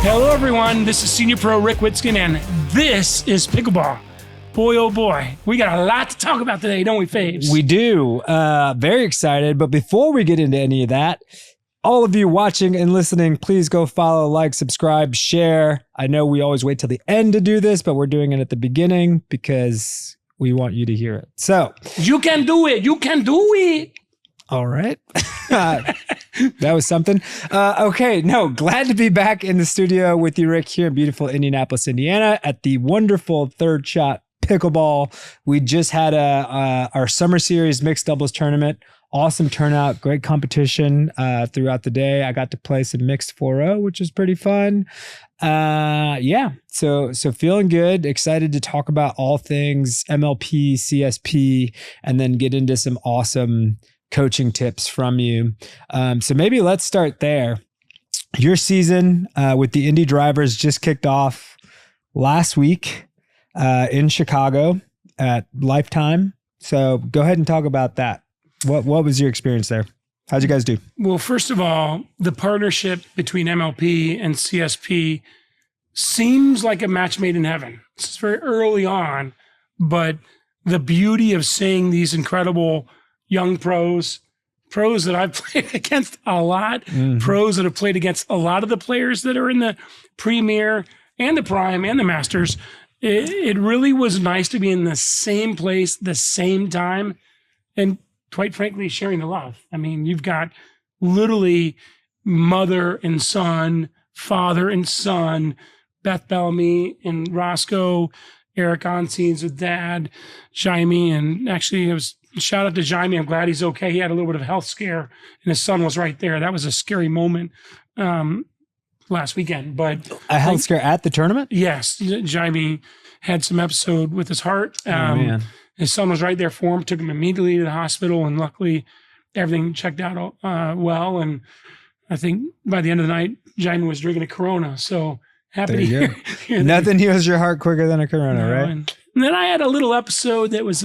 Hello, everyone. This is Senior Pro Rick Witzkin, and this is Pickleball. Boy, oh boy, we got a lot to talk about today, don't we, Faves? We do. Very excited. But before we get into any of that, all of you watching and listening, please go follow, like, subscribe, share. I know we always wait till the end to do this, but we're doing it at the beginning because we want you to hear it. So you can do it. You can do it. All right. That was something. Okay. No, glad to be back in the studio with you, Rick, here in beautiful Indianapolis, Indiana at the wonderful Third Shot Pickleball. We just had our summer series mixed doubles tournament. Awesome turnout, great competition throughout the day. I got to play some mixed 4-0, which was pretty fun. So feeling good, excited to talk about all things MLP, CSP, and then get into some awesome coaching tips from you. So maybe let's start there. Your season with the Indy Drivers just kicked off last week in Chicago at Lifetime. So go ahead and talk about that. What was your experience there? How'd you guys do? Well, first of all, the partnership between MLP and CSP seems like a match made in heaven. It's very early on, but the beauty of seeing these incredible young pros that I've played against a lot, pros that have played against a lot of the players that are in the Premier and the Prime and the Masters. It really was nice to be in the same place, the same time, and quite frankly, sharing the love. I mean, you've got literally mother and son, father and son, Beth Bellamy and Roscoe, Eric on scenes with dad, Jaime, and actually it was shout out to Jaime. I'm glad he's okay. He had a little bit of a health scare and his son was right there. That was a scary moment last weekend. But a health scare at the tournament? Yes. Jaime had some episode with his heart. Man. His son was right there for him, took him immediately to the hospital, and luckily everything checked out well. And I think by the end of the night, Jaime was drinking a Corona. So happy to hear Nothing heals your heart quicker than a Corona, right? And then I had a little episode that was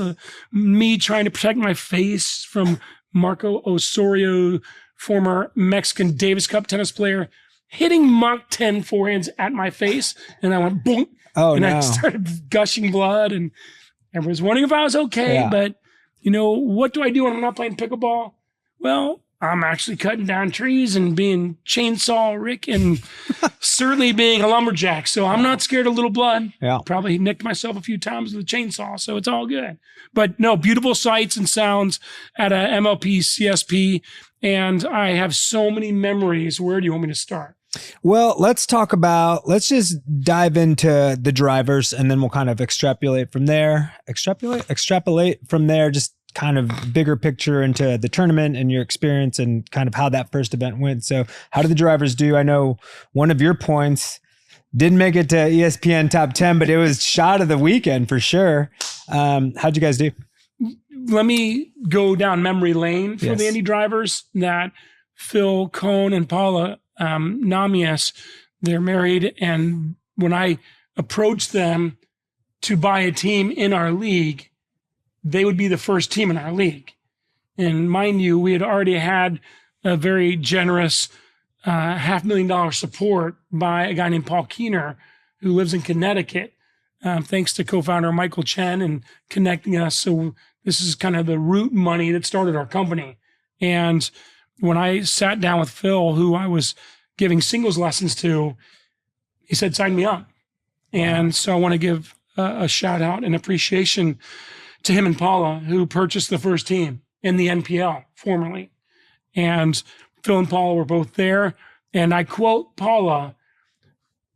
me trying to protect my face from Marco Osorio, former Mexican Davis Cup tennis player, hitting Mach 10 forehands at my face. And I went boom. I started gushing blood, and everyone was wondering if I was okay. Yeah. But, what do I do when I'm not playing pickleball? Well, I'm actually cutting down trees and being Chainsaw Rick and certainly being a lumberjack. So I'm not scared of little blood. Yeah. Probably nicked myself a few times with a chainsaw. So it's all good. But no, beautiful sights and sounds at a MLP CSP. And I have so many memories. Where do you want me to start? Well, let's just dive into the drivers and then we'll kind of extrapolate from there. Extrapolate from there, just kind of bigger picture into the tournament and your experience and kind of how that first event went. So how did the drivers do? I know one of your points didn't make it to ESPN top 10, but it was shot of the weekend for sure. How'd you guys do? Let me go down memory lane for the Indy Drivers. That Phil Cohn and Paula Namias, they're married. And when I approached them to buy a team in our league, they would be the first team in our league. And mind you, we had already had a very generous $500,000 support by a guy named Paul Keener, who lives in Connecticut, thanks to co-founder Michael Chen and connecting us. So this is kind of the root money that started our company. And when I sat down with Phil, who I was giving singles lessons to, he said, sign me up. And so I want to give a shout out and appreciation to him and Paula, who purchased the first team in the NPL formerly. And Phil and Paula were both there. And I quote Paula,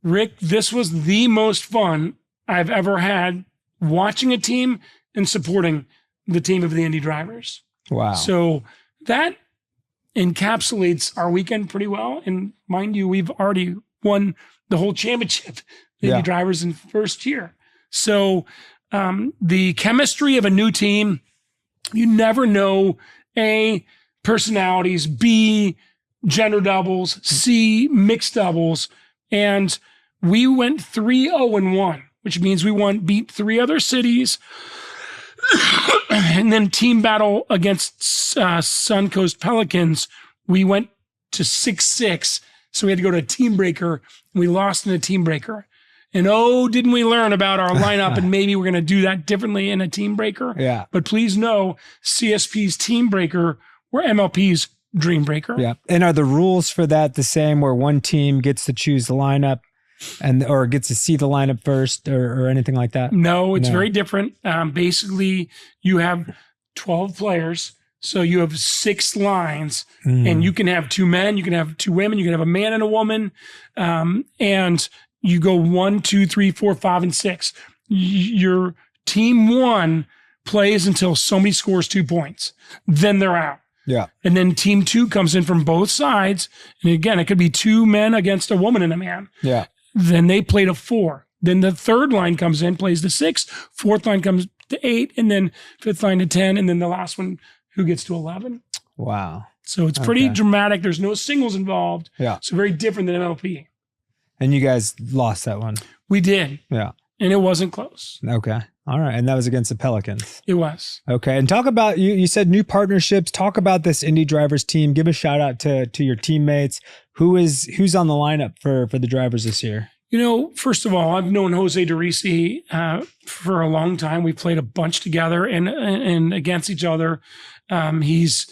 Rick, this was the most fun I've ever had watching a team and supporting the team of the Indy Drivers. Wow. So that encapsulates our weekend pretty well. And mind you, we've already won the whole championship, the Indy Drivers in first year. So the chemistry of a new team, you never know, A, personalities, B, gender doubles, C, mixed doubles. And we went 3-0-1, which means we beat 3 other cities. And then team battle against Suncoast Pelicans, we went to 6-6 So we had to go to a team breaker. We lost in a team breaker. And didn't we learn about our lineup and maybe we're going to do that differently in a team breaker? Yeah. But please know CSP's team breaker were MLP's dream breaker. Yeah. And are the rules for that the same where one team gets to choose the lineup or gets to see the lineup first or anything like that? No, it's very different. Basically, you have 12 players. So you have 6 lines and you can have 2 men, you can have 2 women, you can have a man and a woman. And you go 1, 2, 3, 4, 5, and 6. Your team 1 plays until somebody scores 2 points. Then they're out. Yeah. And then team 2 comes in from both sides. And again, it could be 2 men against a woman and a man. Yeah. Then they play to 4. Then the third line comes in, plays to 6. Fourth line comes to 8. And then fifth line to 10. And then the last one, who gets to 11. Wow. So it's pretty dramatic. There's no singles involved. Yeah. So very different than MLP. And you guys lost that one. We did. Yeah. And it wasn't close. Okay. All right. And that was against the Pelicans. It was. Okay. And talk about, you said new partnerships. Talk about this Indy Drivers team. Give a shout out to your teammates. Who's on the lineup for the Drivers this year? First of all, I've known Jose DeRisi for a long time. We played a bunch together and against each other. He's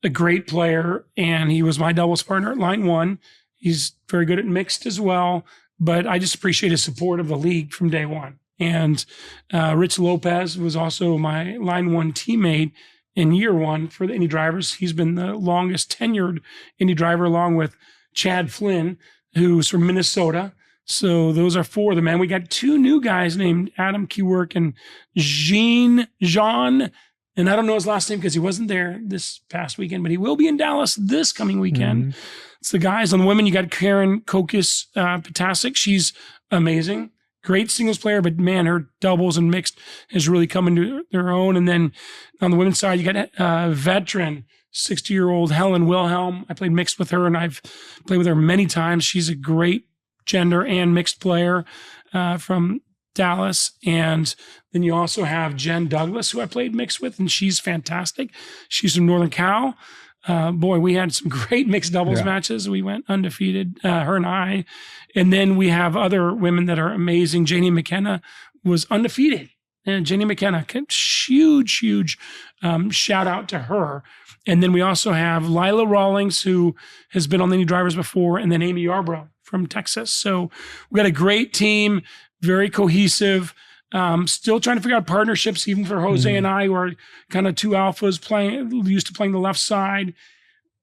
a great player, and he was my doubles partner at line 1. He's very good at mixed as well, but I just appreciate his support of the league from day one. And Rich Lopez was also my line 1 teammate in year 1 for the Indy Drivers. He's been the longest tenured Indy driver, along with Chad Flynn, who's from Minnesota. So those are 4 of them. And we got 2 new guys named Adam Keywork and Jean, and I don't know his last name because he wasn't there this past weekend, but he will be in Dallas this coming weekend. It's the guys. On the women, you got Karen Kokis Patasic. She's amazing. Great singles player, but man, her doubles and mixed has really come into their own. And then on the women's side, you got veteran 60-year-old Helen Wilhelm. I played mixed with her, and I've played with her many times. She's a great gender and mixed player from Dallas. And then you also have Jen Douglas, who I played mixed with, and she's fantastic. She's from Northern Cal. Boy, we had some great mixed doubles matches. We went undefeated, her and I. And then we have other women that are amazing. Janie McKenna was undefeated. And Janie McKenna, huge shout out to her. And then we also have Lila Rawlings, who has been on the Indy Drivers before, and then Amy Yarbrough from Texas. So we got a great team, very cohesive. Still trying to figure out partnerships, even for Jose and I, who are kind of 2 alphas used to playing the left side.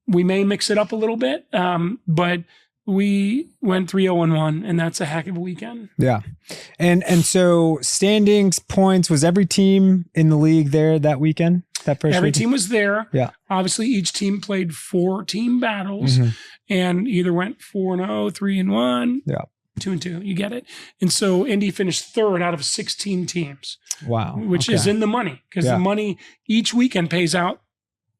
We may mix it up a little bit, but we went 3-0-1, and that's a heck of a weekend. Yeah. And so standings, points, was every team in the league there that weekend? Every team was there. Yeah. Obviously, each team played 4 team battles and either went 4-0, 3-1. Yeah. 2-2, you get it. And so Indy finished 3rd out of 16 teams. Wow. Which is in the money, because the money each weekend pays out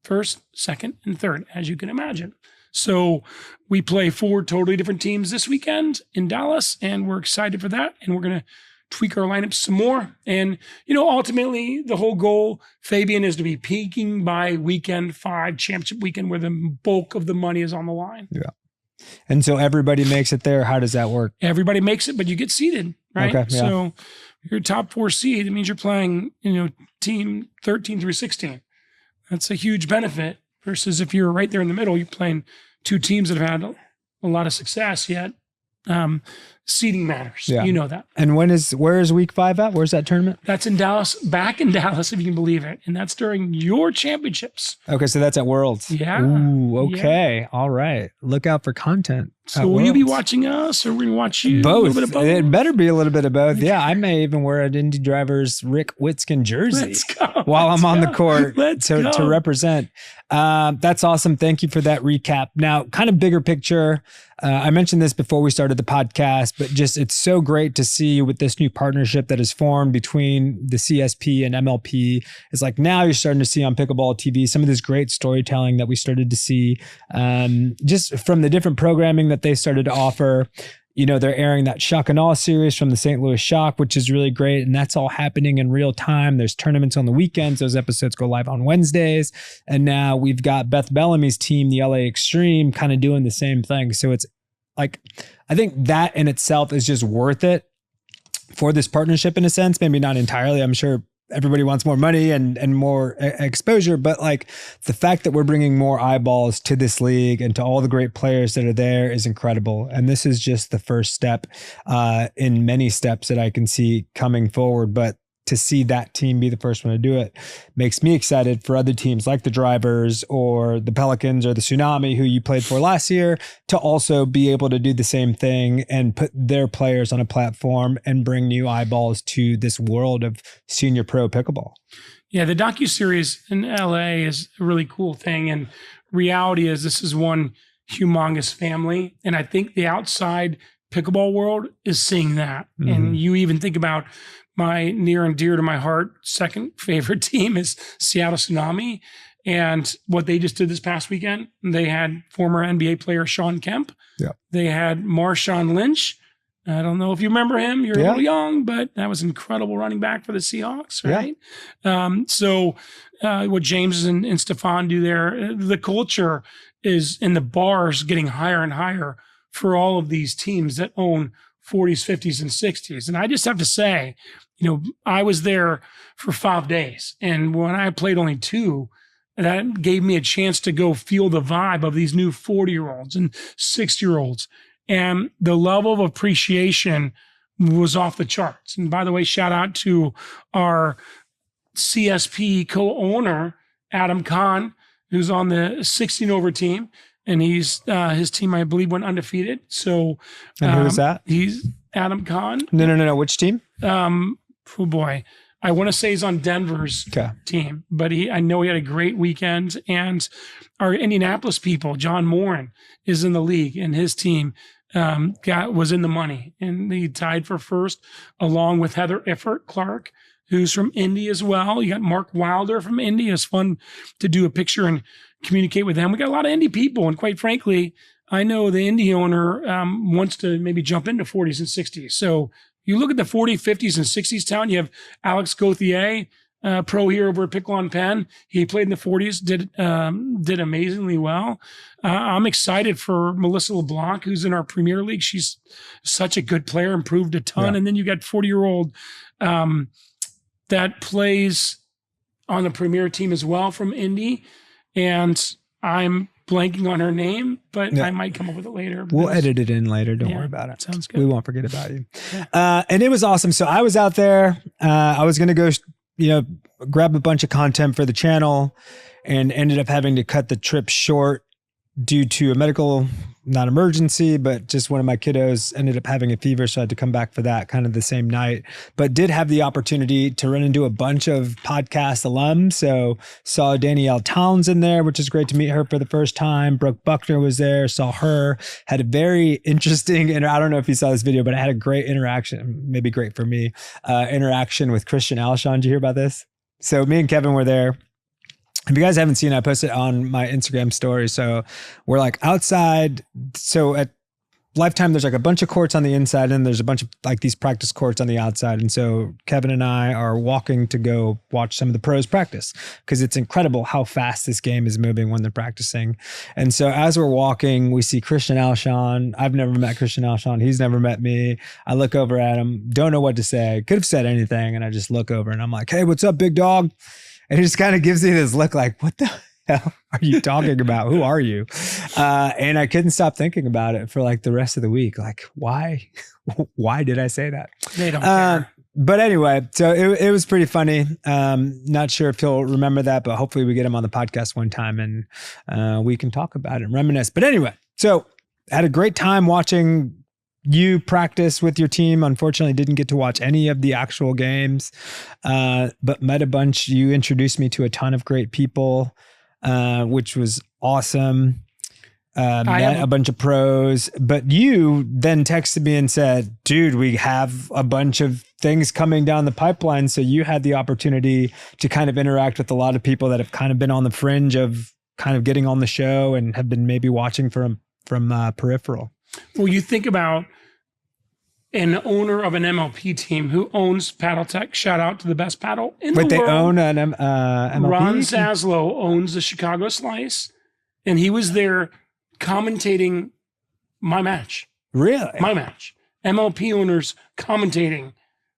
1st, 2nd, and 3rd, as you can imagine. So we play 4 totally different teams this weekend in Dallas, and we're excited for that. And we're going to tweak our lineup some more. And, ultimately the whole goal, Fabian, is to be peaking by weekend 5, championship weekend, where the bulk of the money is on the line. Yeah. And so everybody makes it there. How does that work? Everybody makes it, but you get seeded, right? Okay, yeah. So your top 4 seed, it means you're playing, team 13 through 16. That's a huge benefit versus if you're right there in the middle, you're playing 2 teams that have had a lot of success yet. Seeding matters. Yeah. You know that. And where is week 5 at? Where's that tournament? That's in Dallas, back in Dallas, if you can believe it. And that's during your championships. Okay, so that's at Worlds. Yeah. Ooh, okay. Yeah. All right. Look out for content. So will you be watching us, or we're going to watch you? Both. A little bit of both? It better be a little bit of both. Yeah, I may even wear an Indy Drivers Rick Witzkin jersey while I'm on the court to represent. That's awesome. Thank you for that recap. Now, kind of bigger picture. I mentioned this before we started the podcast, but just it's so great to see with this new partnership that is formed between the CSP and MLP. It's like now you're starting to see on Pickleball TV some of this great storytelling that we started to see just from the different programming that they started to offer. They're airing that Shock and Awe series from the St. Louis Shock, which is really great. And that's all happening in real time. There's tournaments on the weekends. Those episodes go live on Wednesdays. And now we've got Beth Bellamy's team, the LA Extreme, kind of doing the same thing. So it's like, I think that in itself is just worth it for this partnership in a sense. Maybe not entirely. I'm sure everybody wants more money and more exposure, but like the fact that we're bringing more eyeballs to this league and to all the great players that are there is incredible. And this is just the first step in many steps that I can see coming forward. But to see that team be the first one to do it makes me excited for other teams like the Drivers or the Pelicans or the Tsunami, who you played for last year, to also be able to do the same thing and put their players on a platform and bring new eyeballs to this world of senior pro pickleball. Yeah, the docuseries in LA is a really cool thing. And reality is this is one humongous family. And I think the outside pickleball world is seeing that. Mm-hmm. And you even think about my near and dear to my heart second favorite team is Seattle Tsunami. And what they just did this past weekend, they had former NBA player Sean Kemp. Yeah. They had Marshawn Lynch. I don't know if you remember him. You're a little young, but that was incredible running back for the Seahawks, right? Yeah. What James and Stefan do there, the culture is in the bars getting higher and higher for all of these teams that own 40s, 50s, and 60s. And I just have to say, I was there for 5 days. And when I played only 2, that gave me a chance to go feel the vibe of these new 40-year-olds and 60-year-olds. And the level of appreciation was off the charts. And by the way, shout out to our CSP co-owner, Adam Kahn, who's on the 16 over team. And he's his team, I believe, went undefeated. So, and who is that? He's Adam Kahn. No. Which team? Oh boy, I want to say he's on Denver's team, but I know he had a great weekend. And our Indianapolis people, John Morin, is in the league, and his team was in the money, and he tied for first, along with Heather Iffert Clark, who's from Indy as well. You got Mark Wilder from Indy. It's fun to do a picture and communicate with them. We got a lot of Indy people, and quite frankly, I know the Indy owner wants to maybe jump into 40s and 60s. So you look at the 40s, 50s, and 60s town, you have Alex Gauthier, pro here over at Pickle on Penn. He played in the 40s, did amazingly well. I'm excited for Melissa LeBlanc, who's in our Premier League. She's such a good player, improved a ton. Yeah. And then you got 40-year-old that plays on the Premier team as well from Indy. And I'm blanking on her name, but I might come up with it later. We'll edit it in later. Don't worry about it. Sounds good. We won't forget about you. Yeah. And it was awesome. So I was out there. I was going to go, grab a bunch of content for the channel, and ended up having to cut the trip short due to a medical, not emergency, but just one of my kiddos ended up having a fever. So I had to come back for that kind of the same night, but did have the opportunity to run into a bunch of podcast alums. So saw Danielle Towns in there, which is great to meet her for the first time. Brooke Buckner was there, saw her, had a very interesting, and I don't know if you saw this video, but I had a great interaction, maybe great for me, interaction with Christian Alshon. Did you hear about this? So me and Kevin were there. If you guys haven't seen it, I posted it on my Instagram story. So we're like outside. So at Lifetime, there's like a bunch of courts on the inside, and there's a bunch of like these practice courts on the outside. And so Kevin and I are walking to go watch some of the pros practice, because it's incredible how fast this game is moving when they're practicing. And so as we're walking, we see Christian Alshon. I've never met Christian Alshon. He's never met me. I look over at him, don't know what to say. Could have said anything. And I just look over and I'm like, hey, what's up, big dog? And he just kind of gives me this look like, what the hell are you talking about? Who are you? And I couldn't stop thinking about it for like the rest of the week. Like, why did I say that? They don't care. But anyway, so it was pretty funny. Not sure if he'll remember that, but hopefully we get him on the podcast one time and we can talk about it and reminisce. But anyway, so I had a great time watching you practice with your team. Unfortunately, didn't get to watch any of the actual games, but met a bunch. You introduced me to a ton of great people, which was awesome. Met a bunch of pros, but you then texted me and said, dude, we have a bunch of things coming down the pipeline. So you had the opportunity to kind of interact with a lot of people that have kind of been on the fringe of kind of getting on the show and have been maybe watching from peripheral. Well, you think about an owner of an MLP team who owns Paddletek. Shout out to the best paddle in the world. They own an MLP? Ron Zaslow owns the Chicago Slice, and he was there commentating my match. Really? My match. MLP owners commentating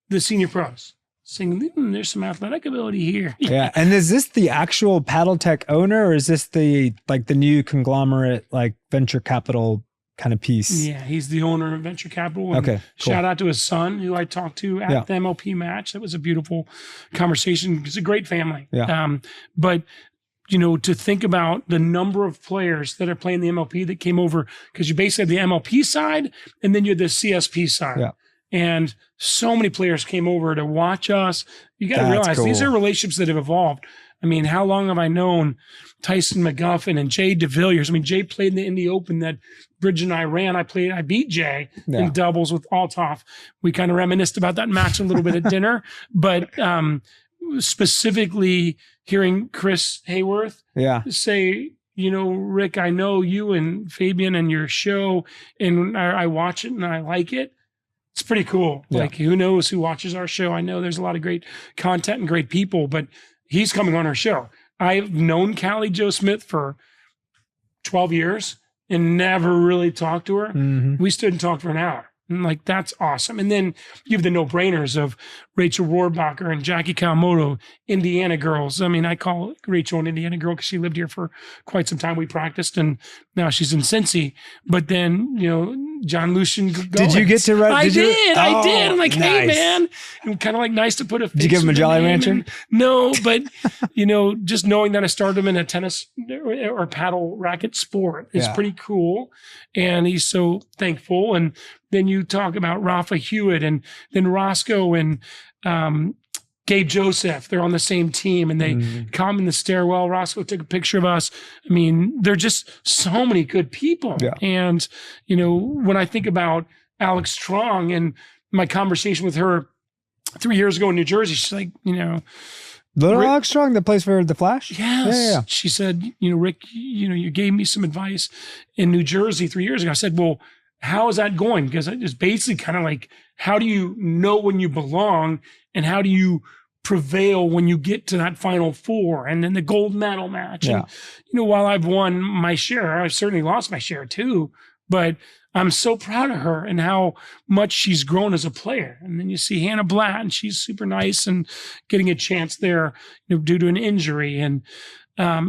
the senior pros, saying, there's some athletic ability here. Yeah. And is this the actual Paddletek owner, or is this the new conglomerate, like venture capital kind of piece? Yeah, he's the owner of venture capital. And okay. Cool. Shout out to his son, who I talked to at the MLP match. That was a beautiful conversation. It's a great family. Yeah. But to think about the number of players that are playing the MLP that came over, because you basically had the MLP side and then you had the CSP side. Yeah. And so many players came over to watch us. You got to realize these are relationships that have evolved. I mean, how long have I known Tyson McGuffin and Jay DeVilliers? I mean, Jay played in the Indy Open that Bridge and I ran. I beat Jay in doubles with Althoff. We kind of reminisced about that match a little bit at dinner, but specifically hearing Chris Hayworth say, Rick, I know you and Fabian and your show, and I watch it and I like it. It's pretty cool. Yeah. Like, who knows who watches our show? I know there's a lot of great content and great people, but he's coming on our show. I've known Callie Jo Smith for 12 years and never really talked to her. Mm-hmm. We stood and talked for an hour. And like, that's awesome. And then you have the no-brainers of Rachel Rohrbacher and Jackie Kawamoto, Indiana girls. I mean, I call Rachel an Indiana girl because she lived here for quite some time. We practiced, and now she's in Cincy. But then, John Lucian. Did you get to write? I did. I'm like, nice. Hey, man. And kind of like nice to put a face. Did you give him a Jolly Rancher? No, but, just knowing that I started him in a tennis or paddle racket sport is pretty cool. And he's so thankful. And then you talk about Rafa Hewitt and then Roscoe and Gabe Joseph. They're on the same team and they come in the stairwell. Roscoe took a picture of us. I mean, they're just so many good people. Yeah. And, when I think about Alex Strong and my conversation with her 3 years ago in New Jersey, she's like, Little Alex Strong that plays for the Flash? Yes. Yeah. She said, Rick, you gave me some advice in New Jersey 3 years ago. I said, well, how is that going? Because it's basically kind of like, how do you know when you belong and how do you prevail when you get to that Final Four and then the gold medal match? Yeah. And, while I've won my share, I've certainly lost my share too, but I'm so proud of her and how much she's grown as a player. And then you see Hannah Blatt, and she's super nice and getting a chance there, due to an injury. And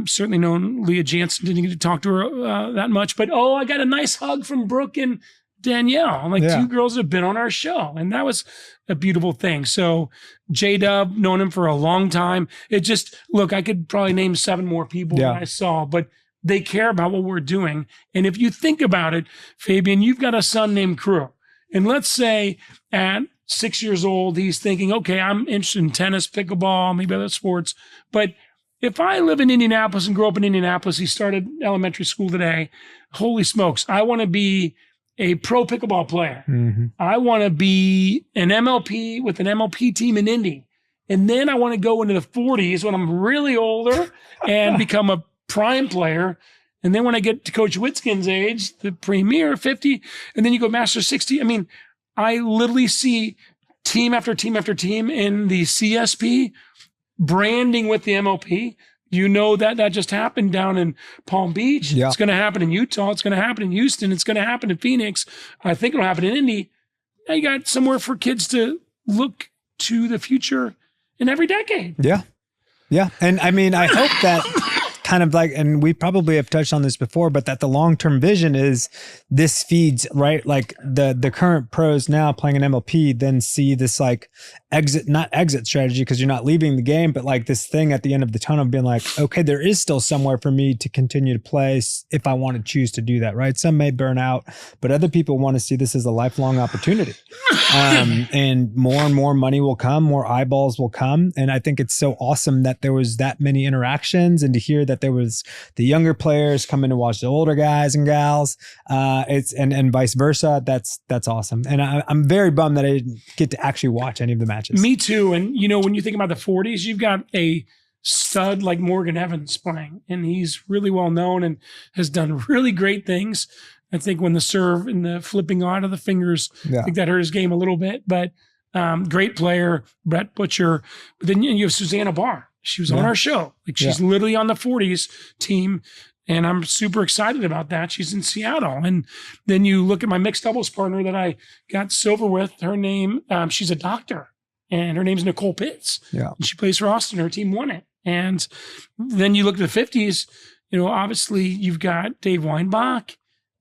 certainly known Leah Jansen, didn't get to talk to her that much, but I got a nice hug from Brooke and Danielle. Like two girls that have been on our show, and that was a beautiful thing. So J-Dub, known him for a long time. It just, look, I could probably name 7 more people that I saw, but they care about what we're doing. And if you think about it, Fabian, you've got a son named Crew. And let's say at 6 years old, he's thinking, okay, I'm interested in tennis, pickleball, maybe other sports. But if I live in Indianapolis and grow up in Indianapolis, he started elementary school today. Holy smokes, I want to be a pro pickleball player. Mm-hmm. I want to be an MLP with an MLP team in Indy. And then I want to go into the 40s when I'm really older and become a prime player. And then when I get to Coach Witskin's age, the premier 50, and then you go master 60. I mean, I literally see team after team after team in the CSP branding with the MLP. That just happened down in Palm Beach. Yeah. It's going to happen in Utah. It's going to happen in Houston. It's going to happen in Phoenix. I think it'll happen in Indy. Now you got somewhere for kids to look to the future in every decade. Yeah. Yeah. And I mean, I hope that kind of like, and we probably have touched on this before, but that the long-term vision is this feeds, right? Like the current pros now playing an MLP then see this like not exit strategy because you're not leaving the game, but like this thing at the end of the tunnel being like, okay, there is still somewhere for me to continue to play if I want to choose to do that, right? Some may burn out, but other people want to see this as a lifelong opportunity. And more money will come, more eyeballs will come. And I think it's so awesome that there was that many interactions and to hear that there was the younger players coming to watch the older guys and gals, and vice versa. That's awesome. And I'm very bummed that I didn't get to actually watch any of the matches. Me too. And when you think about the 40s, you've got a stud like Morgan Evans playing, and he's really well known and has done really great things. I think when the serve and the flipping out of the fingers, I think that hurt his game a little bit, but great player, Brett Butcher. But then you have Susanna Barr. She was on our show. Like she's literally on the 40s team. And I'm super excited about that. She's in Seattle. And then you look at my mixed doubles partner that I got silver with. Her name, she's a doctor, and her name's Nicole Pitts. Yeah. And she plays for Austin. Her team won it. And then you look at the 50s, obviously you've got Dave Weinbach,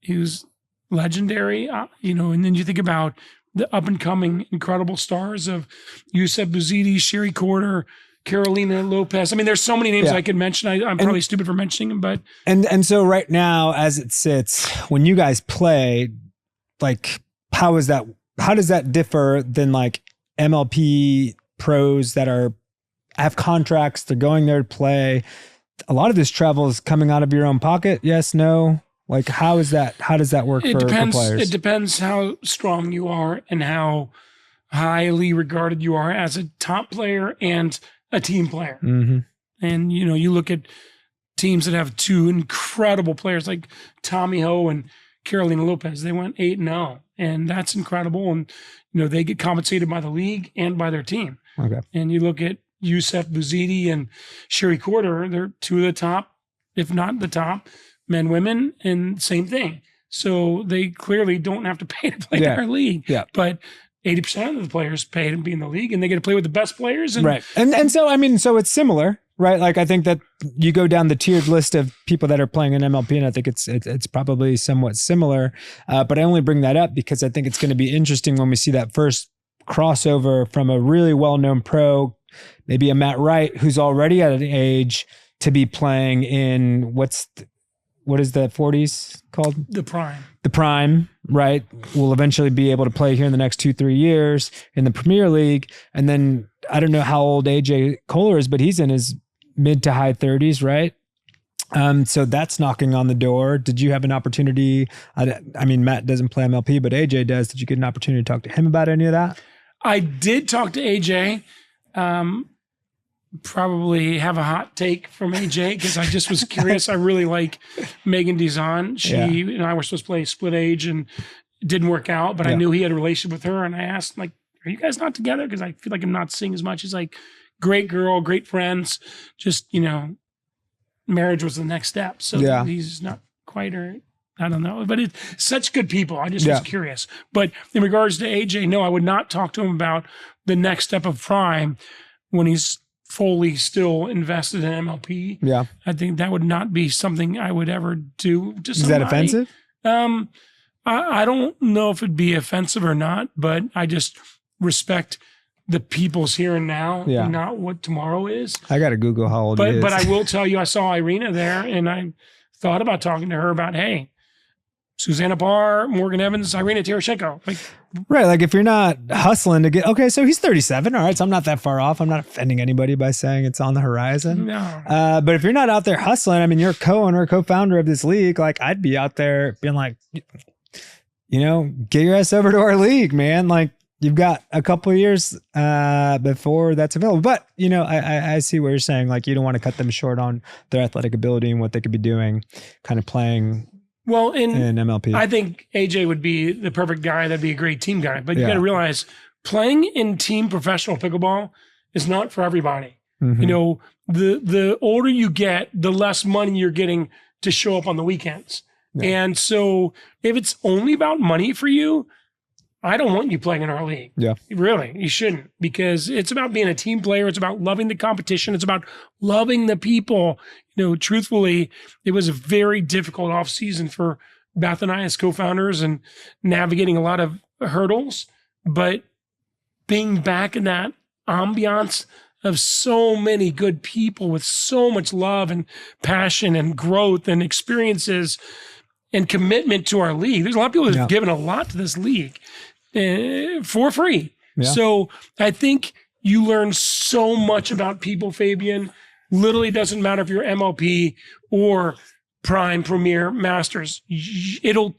who's legendary, and then you think about the up and coming incredible stars of Yusef Bouzidi, Sherry Corder, Carolina Lopez. I mean, there's so many names I could mention. I'm probably stupid for mentioning them, but. And so right now, as it sits, when you guys play, like, how does that differ than like MLP pros that have contracts, they're going there to play? A lot of this travel is coming out of your own pocket. Yes, no. Like, how does that work for players? It depends how strong you are and how highly regarded you are as a top player and a team player. Mm-hmm. And, you look at teams that have two incredible players like Tommy Ho and Carolina Lopez. They went 8-0, and that's incredible. And, they get compensated by the league and by their team. Okay. And you look at Yusef Bouzidi and Sherry Corder, they're two of the top, if not the top, men, women, and same thing. So they clearly don't have to pay to play in our league. Yeah. But 80% of the players pay to be in the league, and they get to play with the best players. And right. And so, I mean, so it's similar, right? Like, I think that you go down the tiered list of people that are playing in MLP, and I think it's probably somewhat similar. But I only bring that up because I think it's going to be interesting when we see that first crossover from a really well-known pro, maybe a Matt Wright, who's already at an age to be playing in what is the 40s called? The prime. The prime, right? Will eventually be able to play here in the next 2-3 years in the Premier League. And then I don't know how old AJ Kohler is, but he's in his mid to high 30s, right? So that's knocking on the door. Did you have an opportunity? I mean, Matt doesn't play MLP, but AJ does. Did you get an opportunity to talk to him about any of that? I did talk to AJ. Probably have a hot take from AJ because I just was curious. I really like Megan Dizon. She and I were supposed to play split age and it didn't work out, but I knew he had a relationship with her. And I asked, like, are you guys not together? Because I feel like I'm not seeing as much. He's like, great girl, great friends. Just, marriage was the next step. So he's not quite her. I don't know, but it's such good people. I just was curious. But in regards to AJ, no, I would not talk to him about the next step of prime when he's fully still invested in MLP. Yeah. I think that would not be something I would ever do to somebody. Is that offensive? I don't know if it'd be offensive or not, but I just respect the people's here and now, not what tomorrow is. I got to Google how old he is. But I will tell you, I saw Irina there and I thought about talking to her about, hey, Susanna Barr, Morgan Evans, Irina Tereshchenko. Right. Like if you're not hustling to get, okay, so he's 37. All right. So I'm not that far off. I'm not offending anybody by saying it's on the horizon. No. But if you're not out there hustling, I mean, you're a co-owner, co-founder of this league. Like I'd be out there being like, get your ass over to our league, man. Like you've got a couple of years before that's available. But, I see what you're saying. Like you don't want to cut them short on their athletic ability and what they could be doing, kind of playing in MLP. I think AJ would be the perfect guy. That'd be a great team guy. But you got to realize playing in team professional pickleball is not for everybody. Mm-hmm. The older you get, the less money you're getting to show up on the weekends. Yeah. And so if it's only about money for you, I don't want you playing in our league. Yeah. Really, you shouldn't, because it's about being a team player. It's about loving the competition. It's about loving the people. Truthfully, it was a very difficult off season for Beth and I as co-founders and navigating a lot of hurdles. But being back in that ambiance of so many good people with so much love and passion and growth and experiences and commitment to our league. There's a lot of people that have given a lot to this league for free. Yeah. So I think you learn so much about people, Fabian. Literally doesn't matter if you're MLP or Prime, Premier, Masters. It'll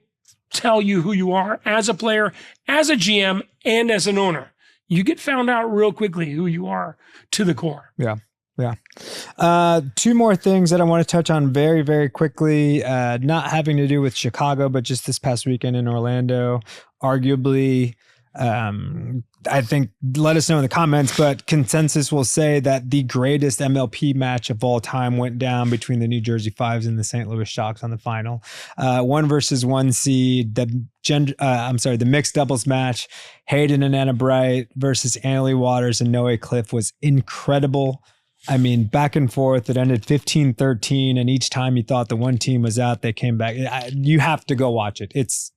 tell you who you are as a player, as a GM, and as an owner. You get found out real quickly who you are to the core. Yeah. Yeah. Two more things that I want to touch on very, very quickly, not having to do with Chicago, but just this past weekend in Orlando, arguably I think, let us know in the comments, but consensus will say that the greatest MLP match of all time went down between the New Jersey Fives and the St. Louis Shocks on the final. 1-1 seed, the mixed doubles match, Hayden and Anna Bright versus Annalie Waters and Noe Cliff was incredible. I mean, back and forth, it ended 15-13, and each time you thought the one team was out, they came back. You have to go watch it. It's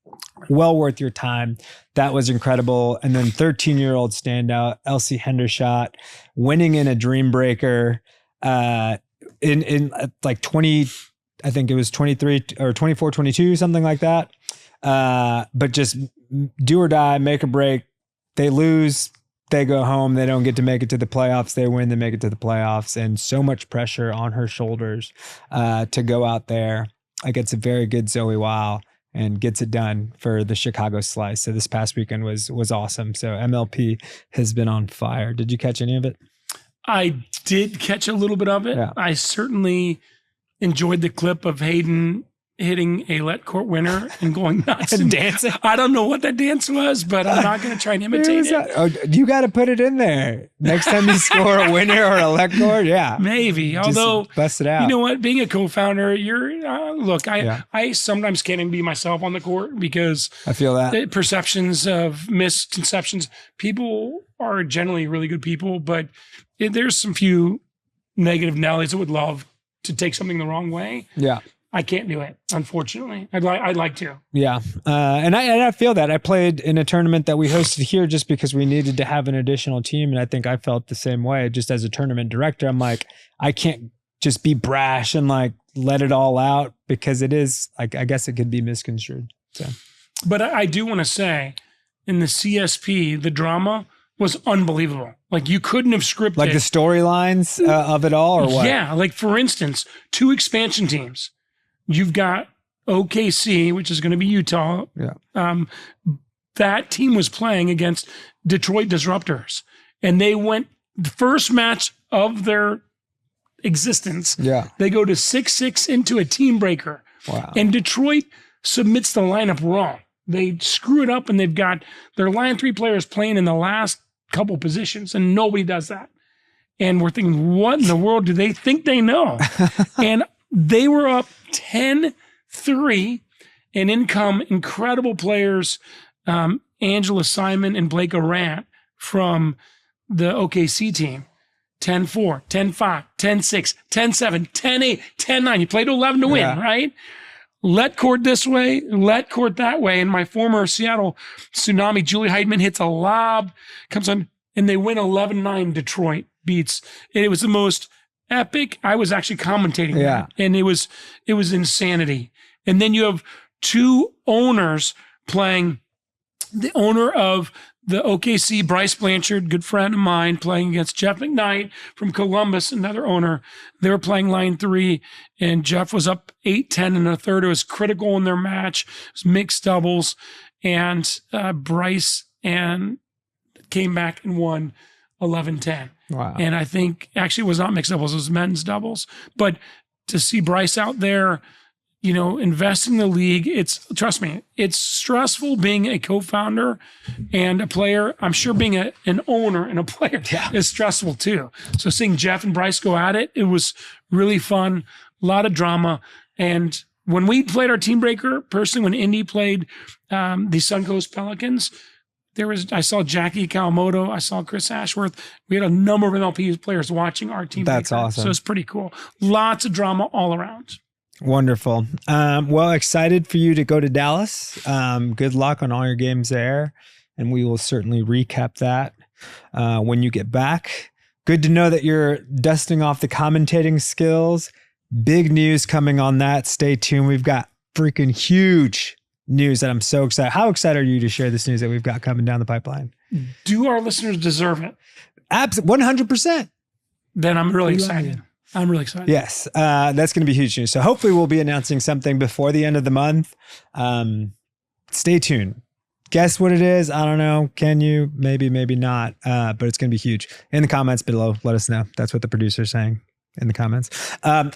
well worth your time. That was incredible. And then 13-year-old standout, Elsie Hendershot, winning in a dream breaker in like 20, I think it was 23 or 24, 22, something like that. But just do or die, make or break. They lose, they go home. They don't get to make it to the playoffs. They win, they make it to the playoffs. And so much pressure on her shoulders to go out there against a very good Zoe Wow and gets it done for the Chicago Slice. So this past weekend was awesome. So MLP has been on fire. Did you catch any of it? I did catch a little bit of it. Yeah. I certainly enjoyed the clip of Hayden hitting a let court winner and going nuts and dancing. I don't know what that dance was, but I'm not going to try and imitate it. Oh, you got to put it in there next time you score a winner or a let court. Yeah, maybe. Just although bust it out. You know what? Being a co-founder, look. I sometimes can't even be myself on the court because I feel that the perceptions of misconceptions. People are generally really good people, but there's some few negative Nellies that would love to take something the wrong way. Yeah. I can't do it, unfortunately. I'd like to. Yeah, and I feel that. I played in a tournament that we hosted here just because we needed to have an additional team, and I think I felt the same way. Just as a tournament director, I'm like, I can't just be brash and like let it all out because it is, I guess it could be misconstrued. So, but I do want to say, in the CSP, the drama was unbelievable. Like you couldn't have scripted. Like the storylines of it all, or what? Yeah, like for instance, 2 expansion teams. You've got OKC, which is going to be Utah. Yeah. That team was playing against Detroit Disruptors, and they went the first match of their existence. Yeah. They go to 6-6 into a team breaker. Wow. And Detroit submits the lineup wrong. They screw it up, and they've got their line 3 players playing in the last couple positions, and nobody does that. And we're thinking, what in the world do they think they know? And they were up 10-3, and in come incredible players, Angela Simon and Blake Arant from the OKC team. 10-4, 10-5, 10-6, 10-7, 10-8, 10-9. You played 11 to win, right? Let court this way, let court that way. And my former Seattle Tsunami, Julie Heidman, hits a lob, comes on, and they win 11-9. Detroit beats. And it was the most epic. I was actually commentating that, and it was insanity. And then you have 2 owners playing. The owner of the OKC, Bryce Blanchard, good friend of mine, playing against Jeff McKnight from Columbus, another owner. They were playing line 3, and Jeff was up 8-10 in the third. It was critical in their match. It was mixed doubles, and Bryce and came back and won 11-10. Wow. And I think actually it was not mixed doubles, it was men's doubles. But to see Bryce out there, invest in the league, trust me, it's stressful being a co-founder and a player. I'm sure being an owner and a player is stressful too. So seeing Jeff and Bryce go at it, it was really fun, a lot of drama. And when we played our team breaker, personally, when Indy played the Suncoast Pelicans, I saw Jackie Kawamoto. I saw Chris Ashworth. We had a number of MLP players watching our team. That's awesome. So it's pretty cool. Lots of drama all around. Wonderful. Well, excited for you to go to Dallas. Good luck on all your games there. And we will certainly recap that when you get back. Good to know that you're dusting off the commentating skills. Big news coming on that. Stay tuned. We've got freaking huge news that I'm so excited. How excited are you to share this news that we've got coming down the pipeline? Do our listeners deserve it? 100%. Then I'm really excited. I'm really excited. Yes, that's going to be huge news. So hopefully we'll be announcing something before the end of the month. Stay tuned. Guess what it is? I don't know. Can you? Maybe, maybe not. But it's going to be huge. In the comments below, let us know. That's what the producer's saying in the comments.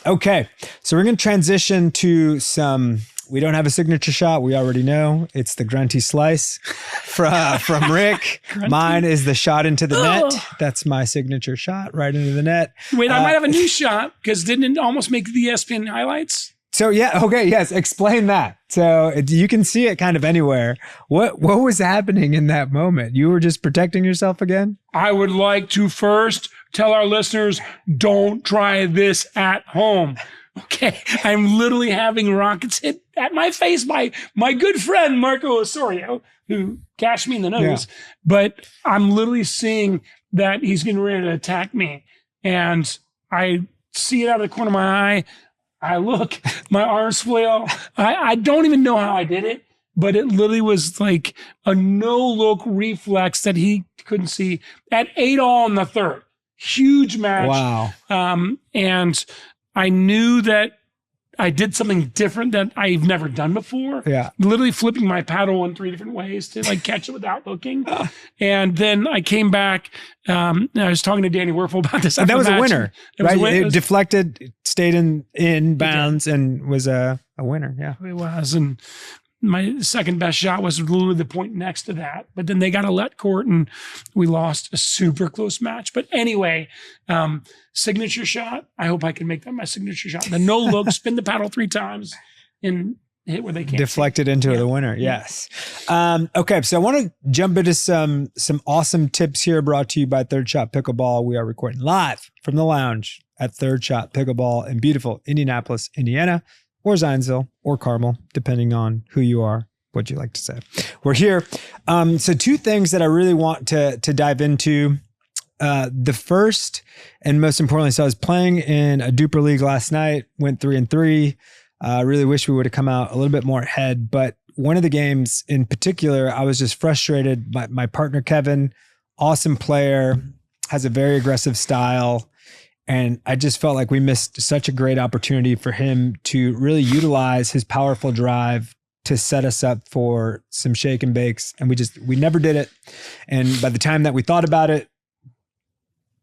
Okay, so we're going to transition to some We don't have a signature shot. We already know it's the grunty slice from Rick. Mine is the shot into the net. That's my signature shot, right into the net. Wait, I might have a new shot because didn't it almost make the ESPN highlights? So yeah, okay, yes, explain that. So you can see it kind of anywhere. What was happening in that moment? You were just protecting yourself again? I would like to first tell our listeners, don't try this at home. Okay, I'm literally having rockets hit at my face by my good friend Marco Osorio, who gashed me in the nose. Yeah. But I'm literally seeing that he's getting ready to attack me. And I see it out of the corner of my eye. I look, my arms flail. I don't even know how I did it, but it literally was like a no-look reflex that he couldn't see at 8-all in the third. Huge match. Wow. And I knew that I did something different that I've never done before. Yeah. Literally flipping my paddle in 3 different ways to like catch it without looking. And then I came back. I was talking to Danny Werfel about this. And that was a winner, right? It deflected, stayed in bounds, and was a winner. Yeah, it was. And my second best shot was literally the point next to that. But then they got a let court and we lost a super close match. But anyway, signature shot. I hope I can make that my signature shot. The no look, spin the paddle 3 times and hit where they can't. Deflected into the winner. Yes. Okay. So I want to jump into some awesome tips here brought to you by Third Shot Pickleball. We are recording live from the lounge at Third Shot Pickleball in beautiful Indianapolis, Indiana, or Zionsville or Carmel, depending on who you are, what you like to say. We're here. So 2 things that I really want to dive into. The first and most importantly, so I was playing in a DUPR league last night, went 3-3. I really wish we would have come out a little bit more ahead, but one of the games in particular, I was just frustrated. My partner, Kevin, awesome player, has a very aggressive style. And I just felt like we missed such a great opportunity for him to really utilize his powerful drive to set us up for some shake and bakes. And we never did it. And by the time that we thought about it,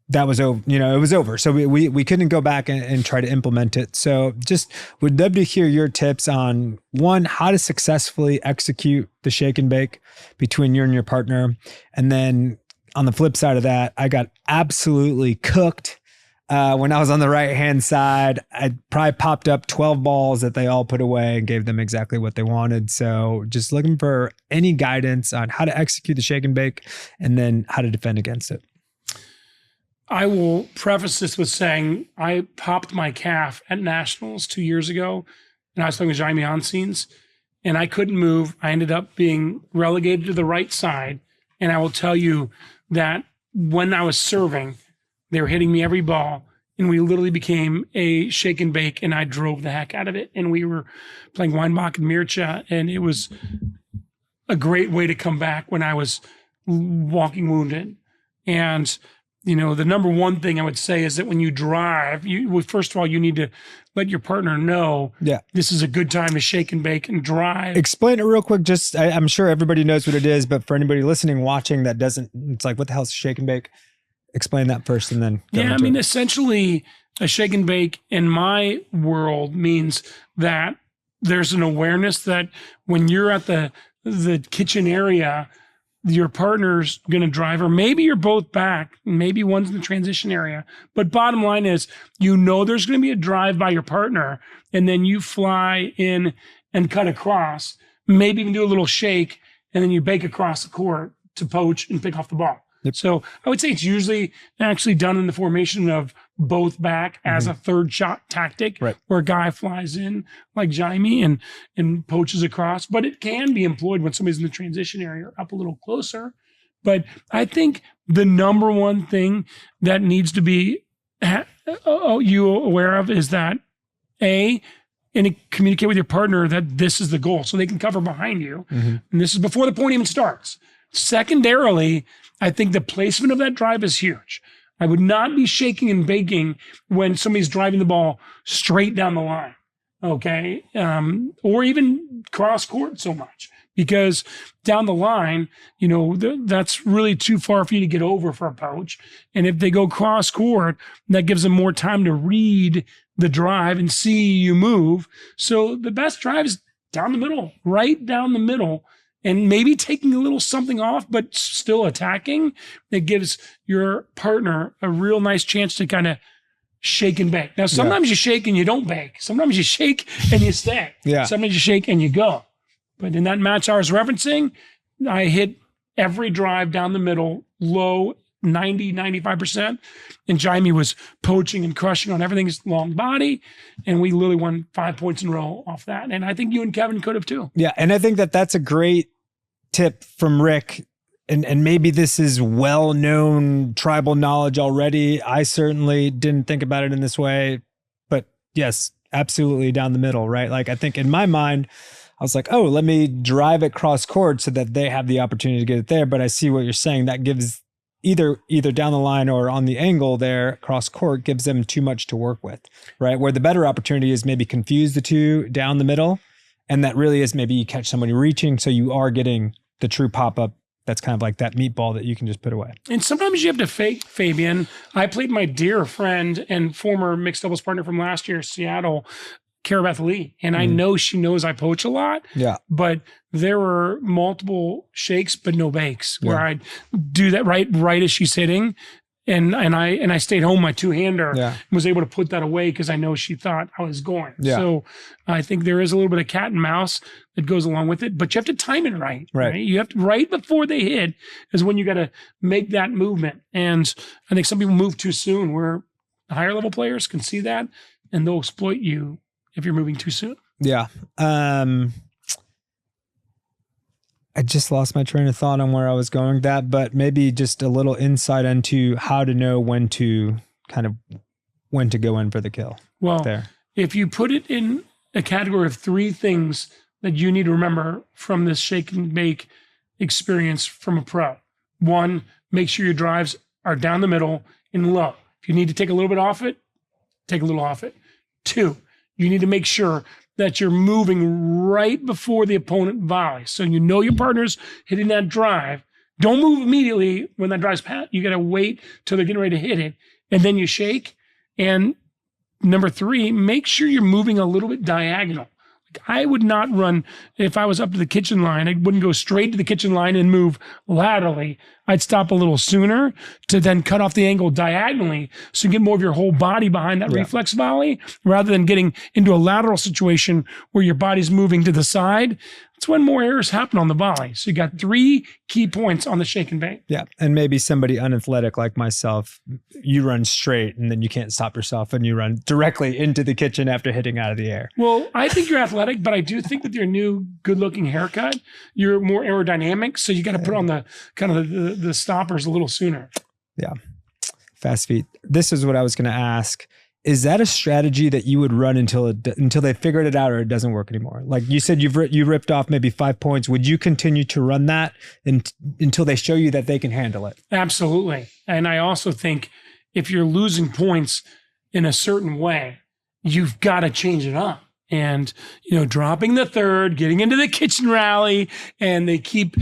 that was over, it was over. So we couldn't go back and try to implement it. So just would love to hear your tips on 1, how to successfully execute the shake and bake between you and your partner. And then on the flip side of that, I got absolutely cooked. When I was on the right-hand side, I probably popped up 12 balls that they all put away and gave them exactly what they wanted. So just looking for any guidance on how to execute the shake and bake and then how to defend against it. I will preface this with saying I popped my calf at Nationals 2 years ago, and I was playing with Jaime Onsines, and I couldn't move. I ended up being relegated to the right side, and I will tell you that when I was serving, they were hitting me every ball, and we literally became a shake and bake, and I drove the heck out of it. And we were playing Weinbach and Mircha, and it was a great way to come back when I was walking wounded. And, the number one thing I would say is that when you drive, first of all, you need to let your partner know this is a good time to shake and bake and drive. Explain it real quick. Just, I'm sure everybody knows what it is, but for anybody listening, watching that doesn't, it's like, what the hell is shake and bake? Explain that first and then go into it. Essentially a shake and bake in my world means that there's an awareness that when you're at the kitchen area, your partner's going to drive, or maybe you're both back, maybe one's in the transition area. But bottom line is, there's going to be a drive by your partner, and then you fly in and cut across, maybe even do a little shake, and then you bake across the court to poach and pick off the ball. Yep. So I would say it's usually actually done in the formation of both back as a third shot tactic, where a guy flies in like Jaime and poaches across. But it can be employed when somebody's in the transition area or up a little closer. But I think the number one thing that needs to be you aware of is that and communicate with your partner that this is the goal, so they can cover behind you. And this is before the point even starts. Secondarily, I think the placement of that drive is huge. I would not be shaking and baking when somebody's driving the ball straight down the line, okay? Or even cross court so much, because down the line, that's really too far for you to get over for a poach. And if they go cross court, that gives them more time to read the drive and see you move. So the best drive is down the middle, right down the middle, and maybe taking a little something off, but still attacking. It gives your partner a real nice chance to kind of shake and bake. Now, sometimes you shake and you don't bake. Sometimes you shake and you stay. Sometimes you shake and you go. But in that match I was referencing, I hit every drive down the middle, low 90, 95%. And Jaime was poaching and crushing on everything's long body. And we literally won 5 points in a row off that. And I think you and Kevin could have too. Yeah. And I think that that's a great tip from Rick. And maybe this is well-known tribal knowledge already. I certainly didn't think about it in this way, but yes, absolutely down the middle, right? Like I think in my mind, I was like, oh, let me drive it cross court so that they have the opportunity to get it there. But I see what you're saying. That gives either down the line or on the angle there, cross court gives them too much to work with, right? Where the better opportunity is maybe confuse the two down the middle. And that really is maybe you catch somebody reaching. So you are getting the true pop-up. That's kind of like that meatball that you can just put away. And sometimes you have to fake, Fabian. I played my dear friend and former mixed doubles partner from last year, Seattle, Karabeth Lee. And I know she knows I poach a lot. Yeah. But there were multiple shakes, but no bakes where I'd do that right as she's hitting. And I stayed home, my two-hander, and was able to put that away because I know she thought I was going. So I think there is a little bit of cat and mouse that goes along with it, but you have to time it right. You have to, right before they hit is when you got to make that movement. And I think some people move too soon where higher level players can see that and they'll exploit you if you're moving too soon. Yeah. I just lost my train of thought on where I was going with that, but maybe just a little insight into how to know when to go in for the kill. Well, if you put it in a category of 3 things that you need to remember from this shake and bake experience from a pro. 1, make sure your drives are down the middle and low. If you need to take a little bit off it, take a little off it. 2, you need to make sure that you're moving right before the opponent volleys. So you know your partner's hitting that drive. Don't move immediately when that drive's past. You got to wait till they're getting ready to hit it. And then you shake. And number 3, make sure you're moving a little bit diagonal. I would not run, if I was up to the kitchen line, I wouldn't go straight to the kitchen line and move laterally. I'd stop a little sooner to then cut off the angle diagonally so you get more of your whole body behind that reflex volley rather than getting into a lateral situation where your body's moving to the side. That's when more errors happen on the volley. So you got 3 key points on the shake and bake. Yeah. And maybe somebody unathletic like myself, you run straight and then you can't stop yourself and you run directly into the kitchen after hitting out of the air. Well, I think you're athletic, but I do think with your new good looking haircut, you're more aerodynamic. So you got to put on the kind of the stoppers a little sooner. Yeah. Fast feet. This is what I was going to ask. Is that a strategy that you would run until they figured it out or it doesn't work anymore? Like you said, you ripped off maybe 5 points. Would you continue to run that until they show you that they can handle it? Absolutely. And I also think if you're losing points in a certain way, you've got to change it up. And, dropping the third, getting into the kitchen rally, and they keep,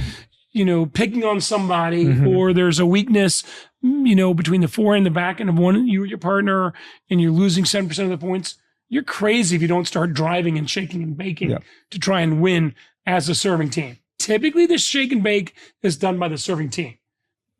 picking on somebody, or there's a weakness, between the forehand and the backhand of one, you or your partner, and you're losing 7% of the points. You're crazy if you don't start driving and shaking and baking to try and win as a serving team. Typically, the shake and bake is done by the serving team.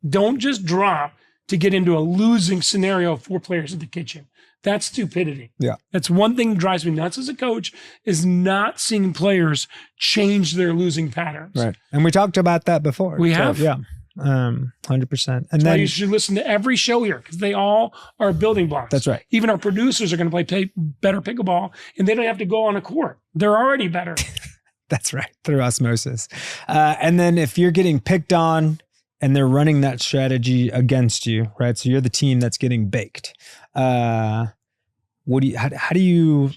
Don't just drop to get into a losing scenario of 4 players in the kitchen. That's stupidity. Yeah. That's one thing that drives me nuts as a coach is not seeing players change their losing patterns. Right. And we talked about that before. We have. Yeah. 100%. And then you should listen to every show here because they all are building blocks. That's right. Even our producers are going to play better pickleball and they don't have to go on a court. They're already better. That's right. Through osmosis. And then if you're getting picked on and they're running that strategy against you, right? So you're the team that's getting baked. How do you,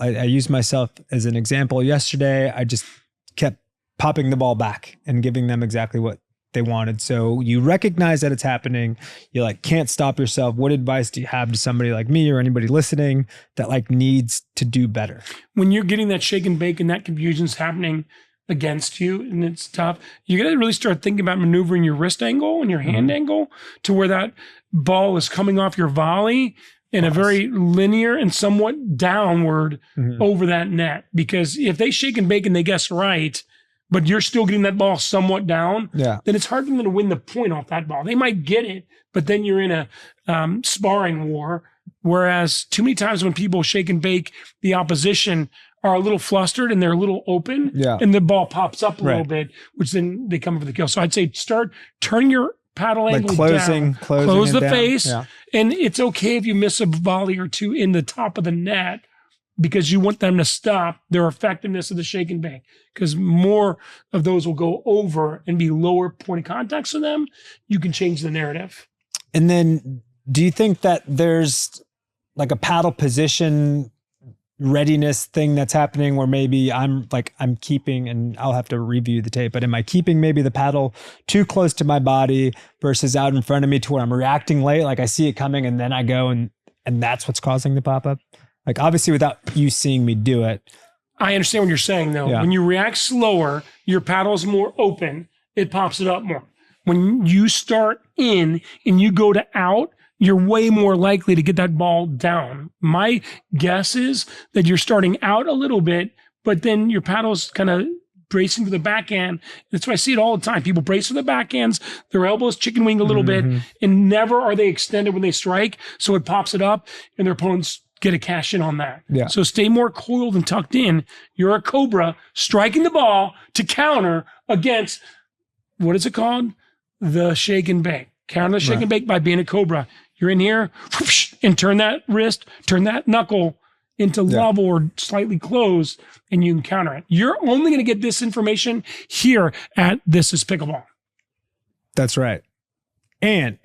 I used myself as an example yesterday. I just kept popping the ball back and giving them exactly what they wanted. So you recognize that it's happening. You can't stop yourself. What advice do you have to somebody like me or anybody listening that needs to do better? When you're getting that shake and bake and that confusion's happening against you and it's tough, you got to really start thinking about maneuvering your wrist angle and your hand angle to where that ball is coming off your volley in a very linear and somewhat downward over that net. Because if they shake and bake and they guess right, but you're still getting that ball somewhat down, then it's hard for them to win the point off that ball. They might get it, but then you're in a sparring war. Whereas too many times when people shake and bake, the opposition are a little flustered and they're a little open, and the ball pops up a little bit, which then they come for the kill. So I'd say start turning your paddle angle down, close the face, and it's okay if you miss a volley or two in the top of the net, because you want them to stop their effectiveness of the shake and bake, because more of those will go over and be lower point of contacts for them. You can change the narrative. And then do you think that there's like a paddle position readiness thing that's happening where maybe I'm keeping, and I'll have to review the tape, but am I keeping maybe the paddle too close to my body versus out in front of me to where I'm reacting late? Like I see it coming and then I go and that's what's causing the pop up? Like obviously without you seeing me do it. I understand what you're saying though. When you react slower, your paddle's more open. It pops it up more. When you start in and you go to out, you're way more likely to get that ball down. My guess is that you're starting out a little bit, but then your paddle's kind of bracing for the backhand. That's why I see it all the time. People brace for the backhands, their elbows chicken wing a little bit, and never are they extended when they strike. So it pops it up and their opponents get a cash in on that. So stay more coiled and tucked in. You're a Cobra striking the ball to counter against, what is it called? The shake and bake. Counter the shake and bake by being a Cobra. You're in here and turn that wrist, turn that knuckle into level or slightly closed, and you can counter it. You're only going to get this information here at This Is Pickleball. That's right. And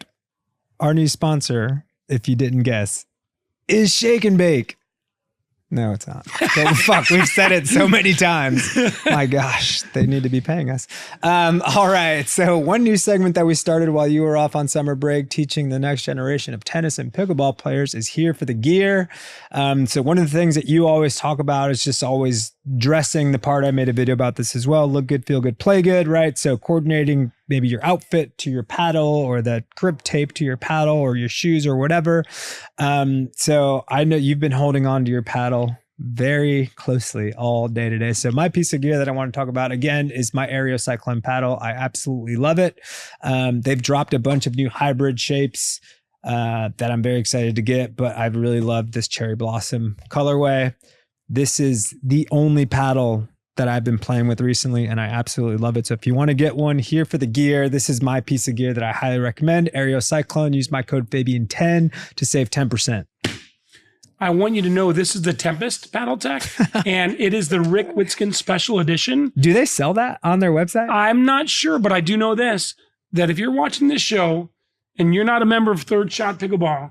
our new sponsor, if you didn't guess, is Shake and Bake. No, it's not. Fuck, we've said it so many times. My gosh, they need to be paying us. All right. So one new segment that we started while you were off on summer break, teaching the next generation of tennis and pickleball players, is here for the gear. So one of the things that you always talk about is just always dressing the part. I made a video about this as well. Look good, feel good, play good, right? So coordinating maybe your outfit to your paddle, or the grip tape to your paddle, or your shoes, or whatever. So I know you've been holding on to your paddle very closely all day today. So my piece of gear that I want to talk about again is my Aereo Cyclone paddle. I absolutely love it. They've dropped a bunch of new hybrid shapes that I'm very excited to get, but I've really loved this cherry blossom colorway. This is the only paddle that I've been playing with recently, and I absolutely love it. So if you want to get one, here for the gear, this is my piece of gear that I highly recommend. Aereo Cyclone. Use my code Fabian10 to save 10%. I want you to know this is the Tempest Paddletek, and it is the Rick Witzkin Special Edition. Do they sell that on their website? I'm not sure, but I do know this, that if you're watching this show and you're not a member of Third Shot Pickleball,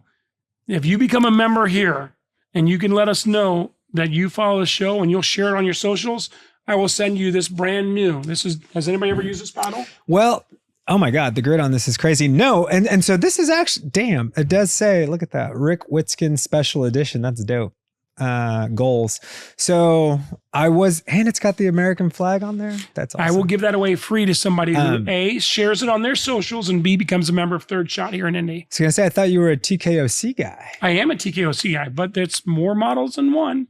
if you become a member here and you can let us know that you follow the show and you'll share it on your socials, I will send you this brand new. Has anybody ever used this paddle? Well, oh my God, the grid on this is crazy. No, and so this is actually, damn, it does say, look at that, Rick Witzkin Special Edition. That's dope. Goals. So and it's got the American flag on there. That's awesome. I will give that away free to somebody who A, shares it on their socials, and B, becomes a member of Third Shot here in Indy. I was gonna say, I thought you were a TKOC guy. I am a TKOC guy, but it's more models than one.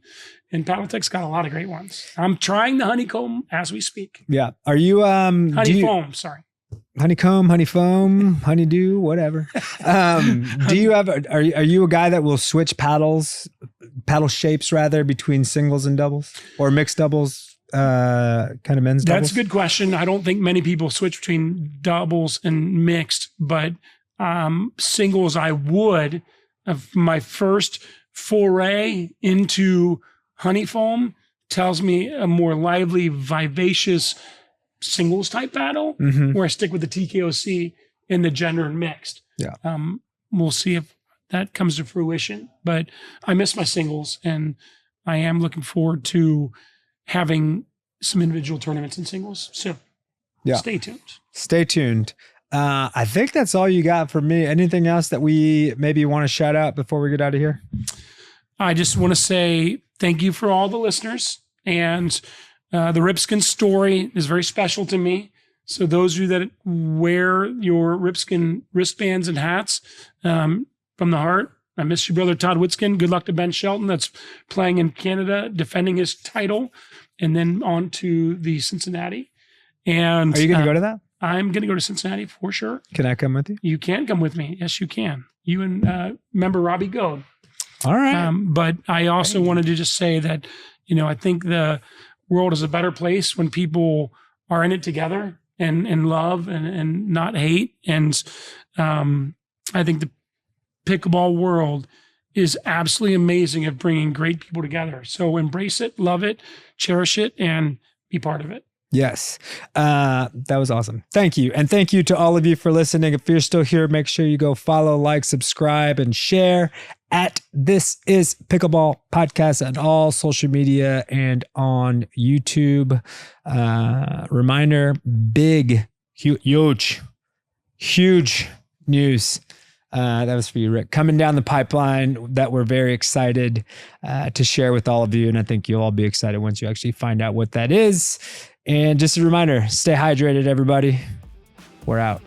And Paddletek's got a lot of great ones. I'm trying the honeycomb as we speak. Yeah. Are you honeyfoam? Sorry. Honeycomb, honeyfoam, honeydew, whatever. Do you have? Are you a guy that will switch paddle shapes rather between singles and doubles, or mixed doubles, kind of men's doubles? That's a good question. I don't think many people switch between doubles and mixed, but singles I would. My first foray into honeyfoam tells me a more lively, vivacious singles type paddle, where I stick with the TKOC in the gender and mixed. Yeah. We'll see if that comes to fruition, but I miss my singles, and I am looking forward to having some individual tournaments in singles. So stay tuned. Stay tuned. I think that's all you got for me. Anything else that we maybe want to shout out before we get out of here? I just want to say thank you for all the listeners, and the Ripskin story is very special to me. So those of you that wear your Ripskin wristbands and hats, from the heart, I miss your brother, Todd Witzkin. Good luck to Ben Shelton, that's playing in Canada, defending his title, and then on to the Cincinnati. And are you going to go to that? I'm going to go to Cincinnati for sure. Can I come with you? You can come with me. Yes, you can. You and member Robbie Goad. All right. But I also wanted to just say that, I think the world is a better place when people are in it together and love and not hate. And I think the pickleball world is absolutely amazing at bringing great people together. So embrace it, love it, cherish it, and be part of it. Yes. That was awesome. Thank you. And thank you to all of you for listening. If you're still here, make sure you go follow, like, subscribe, and share at This Is Pickleball Podcast on all social media and on YouTube. Reminder, big, huge news. That was for you, Rick. Coming down the pipeline that we're very excited to share with all of you. And I think you'll all be excited once you actually find out what that is. And just a reminder, stay hydrated, everybody. We're out.